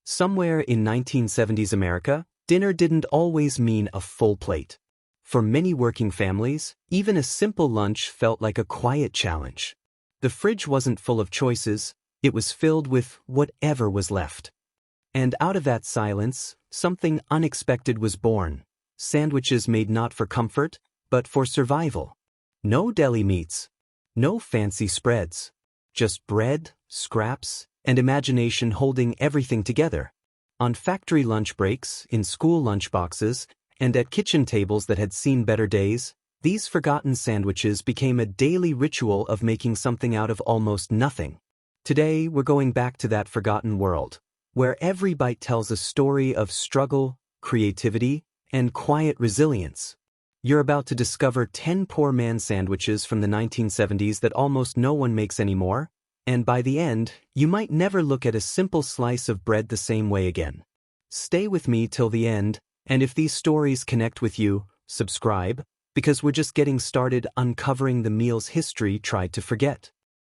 Somewhere in 1970s America, dinner didn't always mean a full plate. For many working families, even a simple lunch felt like a quiet challenge. The fridge wasn't full of choices, it was filled with whatever was left. And out of that silence, something unexpected was born. Sandwiches made not for comfort, but for survival. No deli meats. No fancy spreads. Just bread, scraps, and imagination holding everything together. On factory lunch breaks, in school lunchboxes, and at kitchen tables that had seen better days, these forgotten sandwiches became a daily ritual of making something out of almost nothing. Today, we're going back to that forgotten world, where every bite tells a story of struggle, creativity, and quiet resilience. You're about to discover 10 poor man sandwiches from the 1970s that almost no one makes anymore, and by the end, you might never look at a simple slice of bread the same way again. Stay with me till the end, and if these stories connect with you, subscribe, because we're just getting started uncovering the meal's history tried to forget.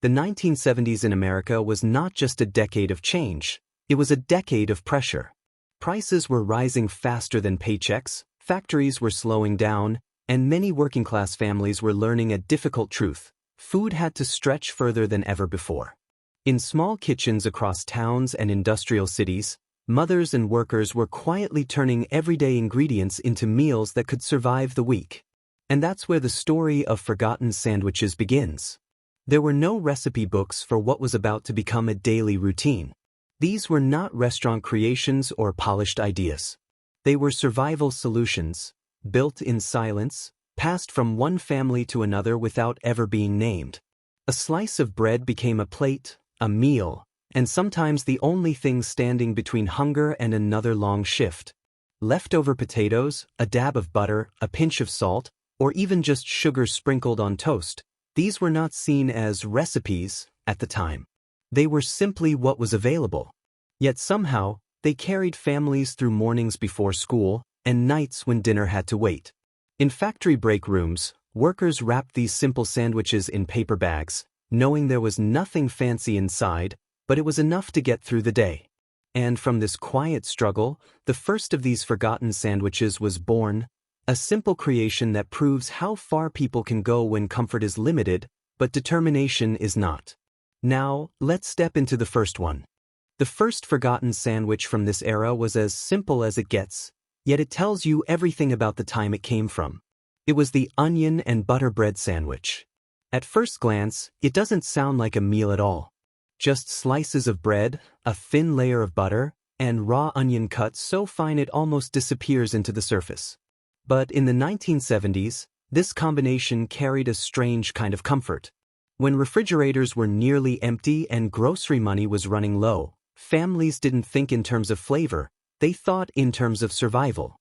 The 1970s in America was not just a decade of change, it was a decade of pressure. Prices were rising faster than paychecks, factories were slowing down, and many working-class families were learning a difficult truth. Food had to stretch further than ever before. In small kitchens across towns and industrial cities, mothers and workers were quietly turning everyday ingredients into meals that could survive the week. And that's where the story of forgotten sandwiches begins. There were no recipe books for what was about to become a daily routine. These were not restaurant creations or polished ideas. They were survival solutions, built in silence, passed from one family to another without ever being named. A slice of bread became a plate, a meal, and sometimes the only thing standing between hunger and another long shift. Leftover potatoes, a dab of butter, a pinch of salt, or even just sugar sprinkled on toast, these were not seen as recipes at the time. They were simply what was available. Yet somehow, they carried families through mornings before school and nights when dinner had to wait. In factory break rooms, workers wrapped these simple sandwiches in paper bags, knowing there was nothing fancy inside, but it was enough to get through the day. And from this quiet struggle, the first of these forgotten sandwiches was born, a simple creation that proves how far people can go when comfort is limited, but determination is not. Now, let's step into the first one. The first forgotten sandwich from this era was as simple as it gets, yet it tells you everything about the time it came from. It was the onion and butter bread sandwich. At first glance, it doesn't sound like a meal at all. Just slices of bread, a thin layer of butter, and raw onion cut so fine it almost disappears into the surface. But in the 1970s, this combination carried a strange kind of comfort. When refrigerators were nearly empty and grocery money was running low, families didn't think in terms of flavor, they thought in terms of survival.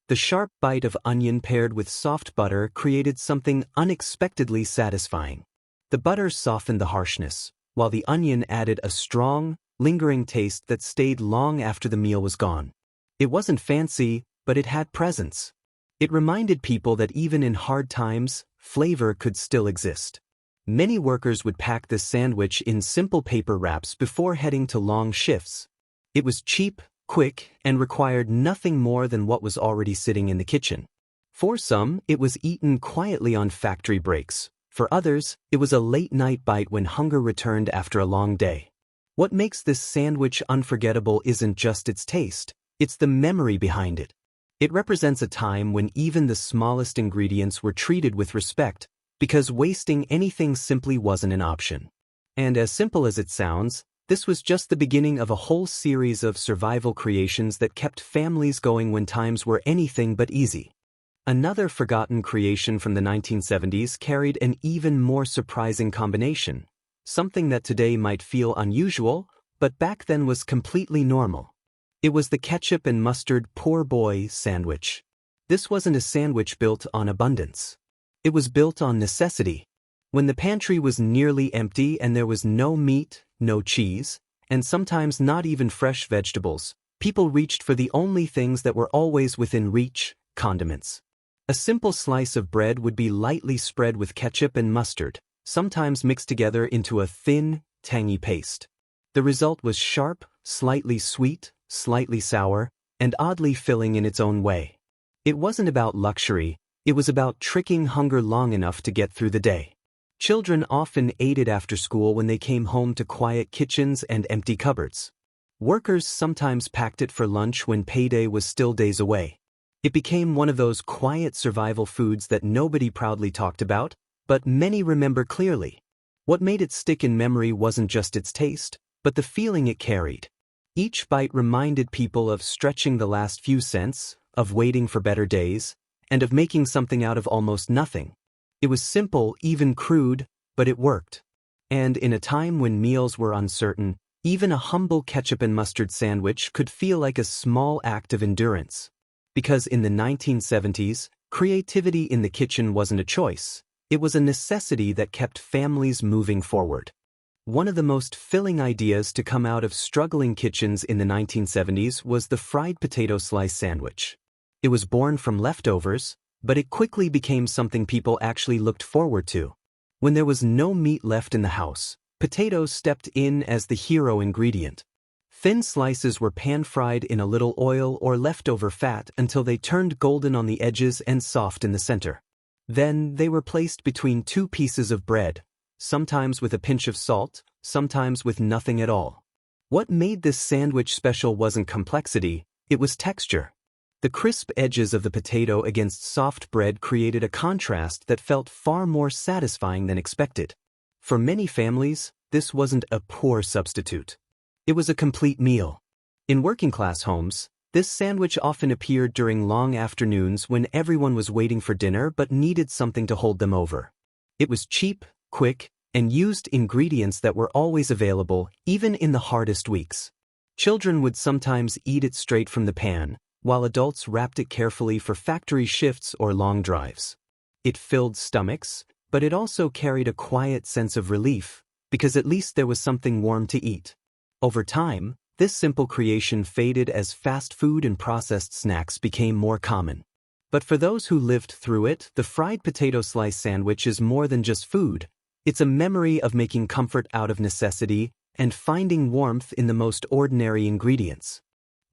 The sharp bite of onion paired with soft butter created something unexpectedly satisfying. The butter softened the harshness, while the onion added a strong, lingering taste that stayed long after the meal was gone. It wasn't fancy, but it had presence. It reminded people that even in hard times, flavor could still exist. Many workers would pack this sandwich in simple paper wraps before heading to long shifts. It was cheap, quick, and required nothing more than what was already sitting in the kitchen. For some, it was eaten quietly on factory breaks. For others, it was a late-night bite when hunger returned after a long day. What makes this sandwich unforgettable isn't just its taste, it's the memory behind it. It represents a time when even the smallest ingredients were treated with respect, because wasting anything simply wasn't an option. And as simple as it sounds, this was just the beginning of a whole series of survival creations that kept families going when times were anything but easy. Another forgotten creation from the 1970s carried an even more surprising combination, something that today might feel unusual, but back then was completely normal. It was the ketchup and mustard poor boy sandwich. This wasn't a sandwich built on abundance. It was built on necessity. When the pantry was nearly empty and there was no meat, no cheese, and sometimes not even fresh vegetables, people reached for the only things that were always within reach: condiments. A simple slice of bread would be lightly spread with ketchup and mustard, sometimes mixed together into a thin, tangy paste. The result was sharp, slightly sweet, slightly sour, and oddly filling in its own way. It wasn't about luxury, it was about tricking hunger long enough to get through the day. Children often ate it after school when they came home to quiet kitchens and empty cupboards. Workers sometimes packed it for lunch when payday was still days away. It became one of those quiet survival foods that nobody proudly talked about, but many remember clearly. What made it stick in memory wasn't just its taste, but the feeling it carried. Each bite reminded people of stretching the last few cents, of waiting for better days, and of making something out of almost nothing. It was simple, even crude, but it worked. And in a time when meals were uncertain, even a humble ketchup and mustard sandwich could feel like a small act of endurance. Because in the 1970s, creativity in the kitchen wasn't a choice, it was a necessity that kept families moving forward. One of the most filling ideas to come out of struggling kitchens in the 1970s was the fried potato slice sandwich. It was born from leftovers, but it quickly became something people actually looked forward to. When there was no meat left in the house, potatoes stepped in as the hero ingredient. Thin slices were pan-fried in a little oil or leftover fat until they turned golden on the edges and soft in the center. Then they were placed between two pieces of bread, sometimes with a pinch of salt, sometimes with nothing at all. What made this sandwich special wasn't complexity, it was texture. The crisp edges of the potato against soft bread created a contrast that felt far more satisfying than expected. For many families, this wasn't a poor substitute. It was a complete meal. In working-class homes, this sandwich often appeared during long afternoons when everyone was waiting for dinner but needed something to hold them over. It was cheap, quick, and used ingredients that were always available, even in the hardest weeks. Children would sometimes eat it straight from the pan, while adults wrapped it carefully for factory shifts or long drives. It filled stomachs, but it also carried a quiet sense of relief, because at least there was something warm to eat. Over time, this simple creation faded as fast food and processed snacks became more common. But for those who lived through it, the fried potato slice sandwich is more than just food. It's a memory of making comfort out of necessity and finding warmth in the most ordinary ingredients.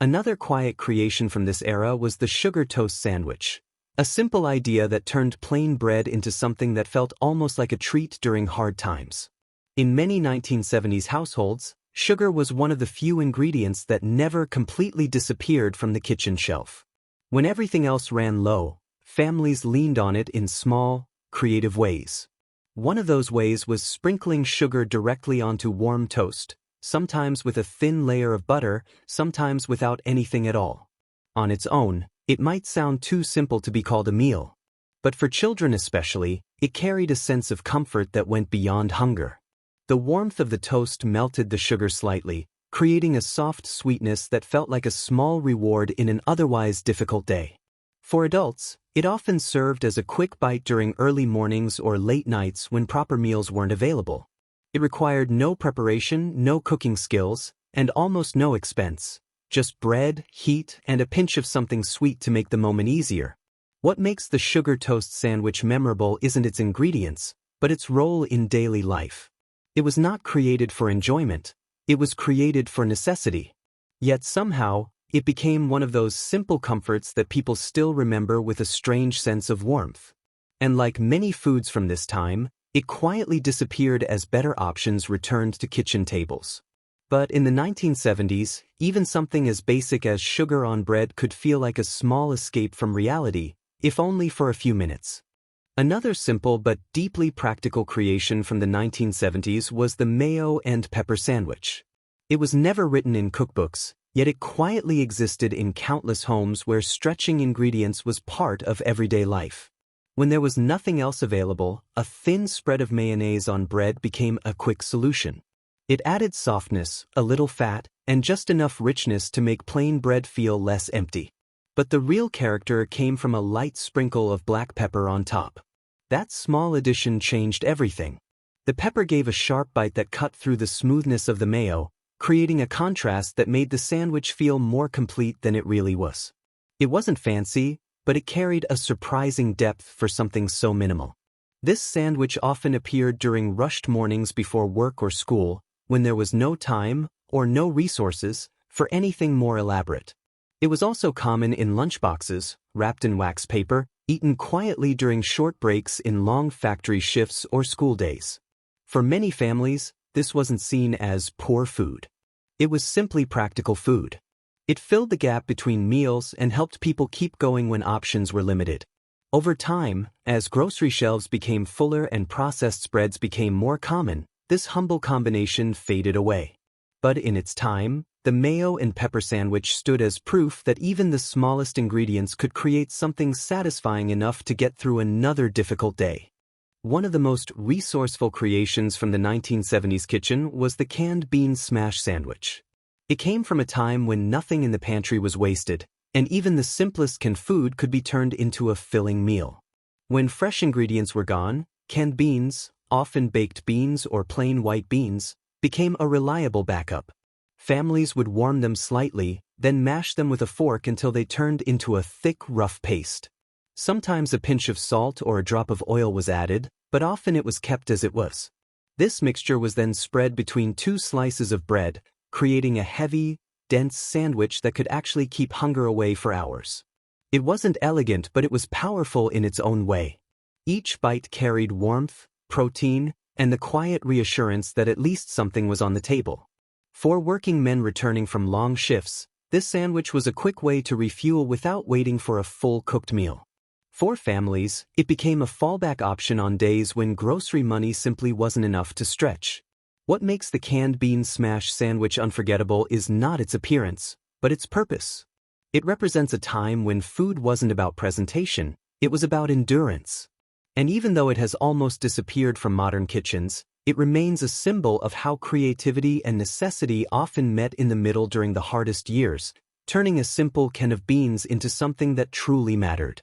Another quiet creation from this era was the sugar toast sandwich, a simple idea that turned plain bread into something that felt almost like a treat during hard times. In many 1970s households, sugar was one of the few ingredients that never completely disappeared from the kitchen shelf. When everything else ran low, families leaned on it in small, creative ways. One of those ways was sprinkling sugar directly onto warm toast, sometimes with a thin layer of butter, sometimes without anything at all. On its own, it might sound too simple to be called a meal. But for children especially, it carried a sense of comfort that went beyond hunger. The warmth of the toast melted the sugar slightly, creating a soft sweetness that felt like a small reward in an otherwise difficult day. For adults, it often served as a quick bite during early mornings or late nights when proper meals weren't available. It required no preparation, no cooking skills, and almost no expense. Just bread, heat, and a pinch of something sweet to make the moment easier. What makes the sugar toast sandwich memorable isn't its ingredients, but its role in daily life. It was not created for enjoyment, it was created for necessity. Yet somehow, it became one of those simple comforts that people still remember with a strange sense of warmth. And like many foods from this time, it quietly disappeared as better options returned to kitchen tables. But in the 1970s, even something as basic as sugar on bread could feel like a small escape from reality, if only for a few minutes. Another simple but deeply practical creation from the 1970s was the mayo and pepper sandwich. It was never written in cookbooks, yet it quietly existed in countless homes where stretching ingredients was part of everyday life. When there was nothing else available, a thin spread of mayonnaise on bread became a quick solution. It added softness, a little fat, and just enough richness to make plain bread feel less empty. But the real character came from a light sprinkle of black pepper on top. That small addition changed everything. The pepper gave a sharp bite that cut through the smoothness of the mayo, creating a contrast that made the sandwich feel more complete than it really was. It wasn't fancy, but it carried a surprising depth for something so minimal. This sandwich often appeared during rushed mornings before work or school, when there was no time or no resources. for anything more elaborate. It was also common in lunchboxes, wrapped in wax paper, eaten quietly during short breaks in long factory shifts or school days. For many families, this wasn't seen as poor food. It was simply practical food. It filled the gap between meals and helped people keep going when options were limited. Over time, as grocery shelves became fuller and processed spreads became more common, this humble combination faded away. But in its time, the mayo and pepper sandwich stood as proof that even the smallest ingredients could create something satisfying enough to get through another difficult day. One of the most resourceful creations from the 1970s kitchen was the canned bean smash sandwich. It came from a time when nothing in the pantry was wasted, and even the simplest canned food could be turned into a filling meal. When fresh ingredients were gone, canned beans, often baked beans or plain white beans, became a reliable backup. Families would warm them slightly, then mash them with a fork until they turned into a thick, rough paste. Sometimes a pinch of salt or a drop of oil was added, but often it was kept as it was. This mixture was then spread between two slices of bread, creating a heavy, dense sandwich that could actually keep hunger away for hours. It wasn't elegant, but it was powerful in its own way. Each bite carried warmth, protein, and the quiet reassurance that at least something was on the table. For working men returning from long shifts, this sandwich was a quick way to refuel without waiting for a full cooked meal. For families, it became a fallback option on days when grocery money simply wasn't enough to stretch. What makes the canned bean smash sandwich unforgettable is not its appearance, but its purpose. It represents a time when food wasn't about presentation, it was about endurance. And even though it has almost disappeared from modern kitchens, it remains a symbol of how creativity and necessity often met in the middle during the hardest years, turning a simple can of beans into something that truly mattered.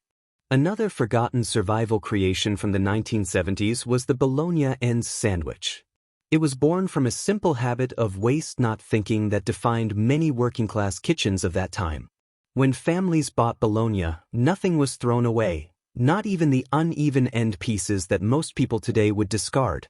Another forgotten survival creation from the 1970s was the bologna ends sandwich. It was born from a simple habit of waste not thinking that defined many working-class kitchens of that time. When families bought bologna, nothing was thrown away, not even the uneven end pieces that most people today would discard.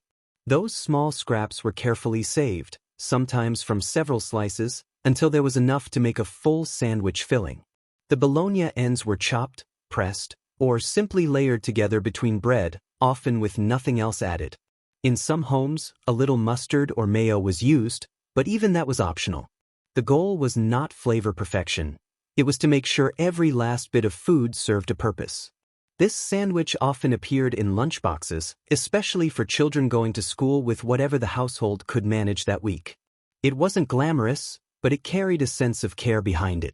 Those small scraps were carefully saved, sometimes from several slices, until there was enough to make a full sandwich filling. The bologna ends were chopped, pressed, or simply layered together between bread, often with nothing else added. In some homes, a little mustard or mayo was used, but even that was optional. The goal was not flavor perfection. It was to make sure every last bit of food served a purpose. This sandwich often appeared in lunchboxes, especially for children going to school with whatever the household could manage that week. It wasn't glamorous, but it carried a sense of care behind it.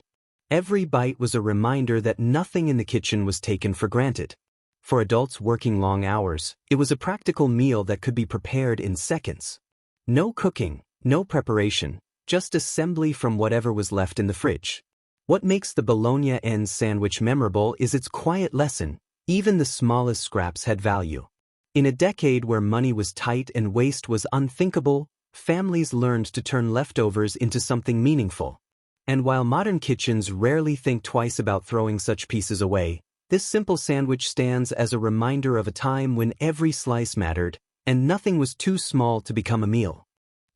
Every bite was a reminder that nothing in the kitchen was taken for granted. For adults working long hours, it was a practical meal that could be prepared in seconds. No cooking, no preparation, just assembly from whatever was left in the fridge. What makes the bologna ends sandwich memorable is its quiet lesson: even the smallest scraps had value. In a decade where money was tight and waste was unthinkable, families learned to turn leftovers into something meaningful. And while modern kitchens rarely think twice about throwing such pieces away, this simple sandwich stands as a reminder of a time when every slice mattered, and nothing was too small to become a meal.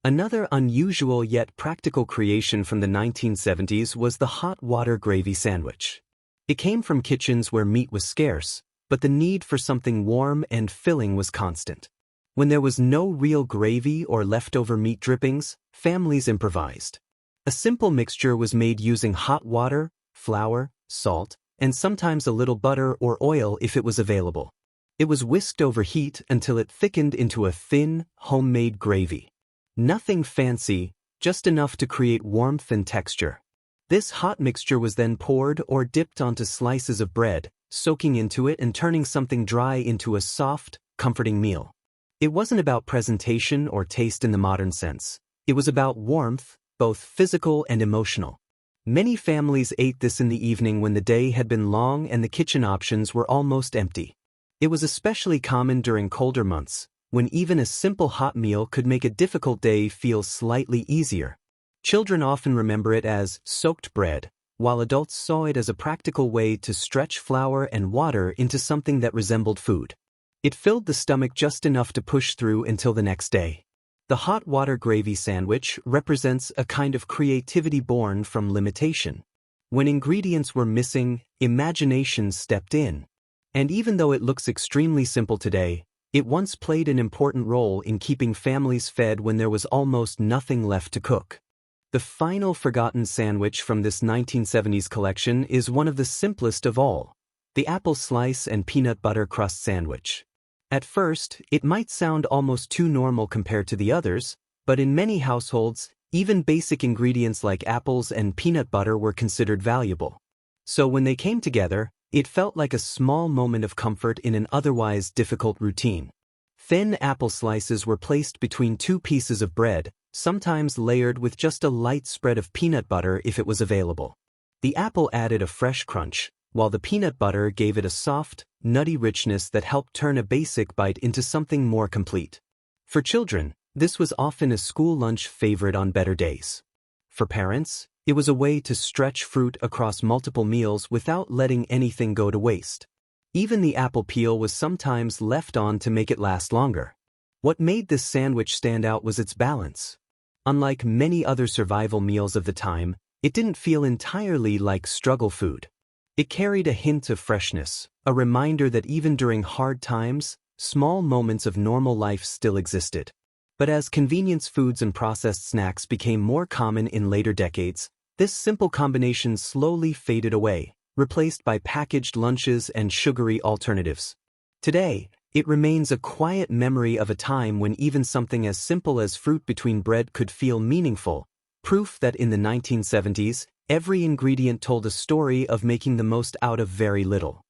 Another unusual yet practical creation from the 1970s was the hot water gravy sandwich. It came from kitchens where meat was scarce, but the need for something warm and filling was constant. When there was no real gravy or leftover meat drippings, families improvised. A simple mixture was made using hot water, flour, salt, and sometimes a little butter or oil if it was available. It was whisked over heat until it thickened into a thin, homemade gravy. Nothing fancy, just enough to create warmth and texture. This hot mixture was then poured or dipped onto slices of bread, soaking into it and turning something dry into a soft, comforting meal. It wasn't about presentation or taste in the modern sense. It was about warmth, both physical and emotional. Many families ate this in the evening when the day had been long and the kitchen options were almost empty. It was especially common during colder months, when even a simple hot meal could make a difficult day feel slightly easier. Children often remember it as soaked bread, while adults saw it as a practical way to stretch flour and water into something that resembled food. It filled the stomach just enough to push through until the next day. The hot water gravy sandwich represents a kind of creativity born from limitation. When ingredients were missing, imagination stepped in. And even though it looks extremely simple today, it once played an important role in keeping families fed when there was almost nothing left to cook. The final forgotten sandwich from this 1970s collection is one of the simplest of all: the apple slice and peanut butter crust sandwich. At first, it might sound almost too normal compared to the others, but in many households, even basic ingredients like apples and peanut butter were considered valuable. So when they came together, it felt like a small moment of comfort in an otherwise difficult routine. Thin apple slices were placed between two pieces of bread, sometimes layered with just a light spread of peanut butter if it was available. The apple added a fresh crunch, while the peanut butter gave it a soft, nutty richness that helped turn a basic bite into something more complete. For children, this was often a school lunch favorite on better days. For parents, it was a way to stretch fruit across multiple meals without letting anything go to waste. Even the apple peel was sometimes left on to make it last longer. What made this sandwich stand out was its balance. Unlike many other survival meals of the time, it didn't feel entirely like struggle food. It carried a hint of freshness, a reminder that even during hard times, small moments of normal life still existed. But as convenience foods and processed snacks became more common in later decades, this simple combination slowly faded away, replaced by packaged lunches and sugary alternatives. Today, it remains a quiet memory of a time when even something as simple as fruit between bread could feel meaningful, proof that in the 1970s, every ingredient told a story of making the most out of very little.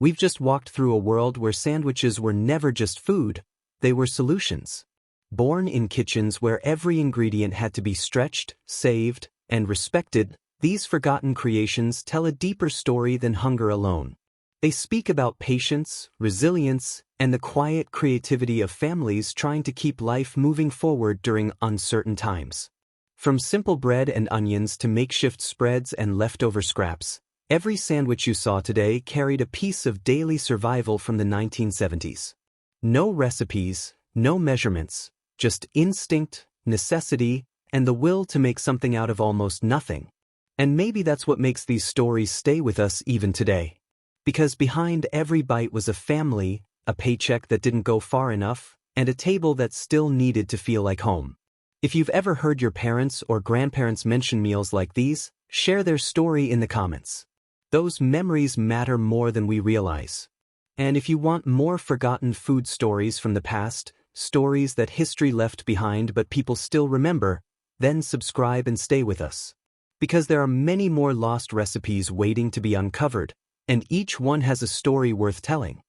We've just walked through a world where sandwiches were never just food, they were solutions. Born in kitchens where every ingredient had to be stretched, saved, and respected, these forgotten creations tell a deeper story than hunger alone. They speak about patience, resilience, and the quiet creativity of families trying to keep life moving forward during uncertain times. From simple bread and onions to makeshift spreads and leftover scraps, every sandwich you saw today carried a piece of daily survival from the 1970s. No recipes, no measurements, just instinct, necessity, and the will to make something out of almost nothing. And maybe that's what makes these stories stay with us even today. Because behind every bite was a family, a paycheck that didn't go far enough, and a table that still needed to feel like home. If you've ever heard your parents or grandparents mention meals like these, share their story in the comments. Those memories matter more than we realize. And if you want more forgotten food stories from the past, stories that history left behind but people still remember, then subscribe and stay with us. Because there are many more lost recipes waiting to be uncovered, and each one has a story worth telling.